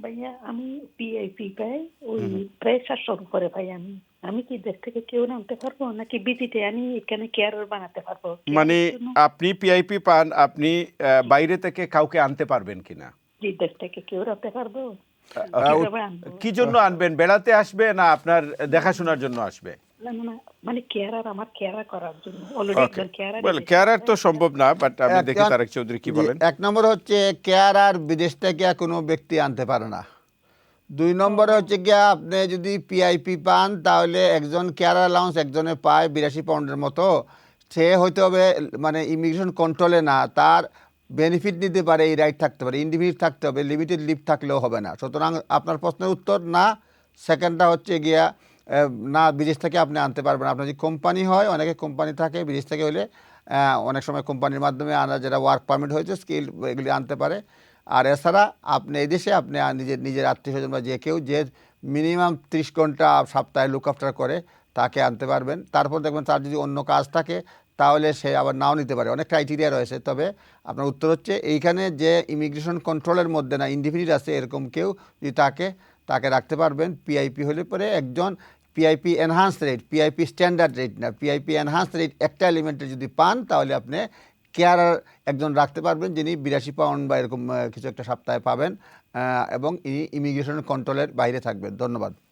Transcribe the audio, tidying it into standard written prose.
ভাইয়া আমি পিআইপি পাই ওই হুম, হুম। প্রায় 700 উপরে পাই আমি। আমি কি দেশ থেকে কেউ আনতে পারবো নাকি বিজিতে আমি এখানে কেয়ারার বানাতে পারবো? মানে কেয়ারের জন্য আপনি পিআইপি পান, আপনি জি, বাইরে থেকে কাউকে আনতে পারবেন কিনা? জি দেশ থেকে কেউ আনতে পারবো? ওকে। কিভাবে আনবো? কি জন্য আনবেন? বেড়াতে আসবে না আপনার দেখাশোনার জন্য আসবে? না, না, না মানে কেয়ারার আমার কেয়ারা করার জন্য। অলরেডি ওকে। একজন কেয়ারার ওয়েল দেশে কেয়ারার আছে। তো সম্ভব না, বাট আমি এক দেখি এক তারেক চৌধুরী কি জি, বলেন। ১ নম্বর হচ্ছে কেয়ার আর বিদেশ থেকে কোনো ব্যক্তি আনতে পারে না। ২ ও নম্বরে হচ্ছে গিয়া আপনি যদি পিআইপি পান তাহলে একজন কেয়ার অ্যালাউন্স একজনে পায় ৮২ পাউন্ডের মতো। সে হইতে হবে মানে ইমিগ্রেশন কন্ট্রোলে না, তার বেনিফিট নিতে পারে, এই রাইট থাকতে পারে। ইন্ডিভিজুয়াল থাকতে হবে, লিমিটেড লিভ থাকলেও হবে না। সুতরাং আপনার প্রশ্নের উত্তর না। সেকেন্ডটা হচ্ছে গিয়া না, বিদেশ থেকে আপনি আনতে পারবেন। আপনার যদি কোম্পানি হয়, অনেকে কোম্পানি থাকে, বিদেশ থেকে হলে অনেক সময় কোম্পানির মাধ্যমে আনা, যেটা ওয়ার্ক পারমিট হয়েছে, স্কিল এগুলি আনতে পারে। আর এছাড়া আপনি এই দেশে আপনি নিজের নিজের আত্মীয় স্বজন বা যে কেউ যে মিনিমাম 30 ঘন্টা সপ্তাহে লুক আফটার করে তাকে আনতে পারবেন। তারপর দেখবেন তার যদি অন্য কাজ থাকে তাহলে সে আবার নাও নিতে পারে। অনেক ক্রাইটেরিয়া রয়েছে। তবে আপনার উত্তর হচ্ছে এইখানে যে ইমিগ্রেশন কন্ট্রোলের মধ্যে না, ইন্ডিভিজুয়াল আছে এরকম কেউ যদি তাকে রাখতে পারবেন। পিআইপি হলে পরে একজন PIP enhance rate, PIP standard rate না, পিআইপি এনহান্স রেট একটা এলিমেন্টে যদি পান তাহলে আপনি কেয়ারার একজন রাখতে পারবেন, যিনি ৮২ পাউন্ড বা এরকম কিছু একটা সপ্তাহে পাবেন, এবং ইনি ইমিগ্রেশন কন্ট্রোলের বাইরে থাকবেন। ধন্যবাদ।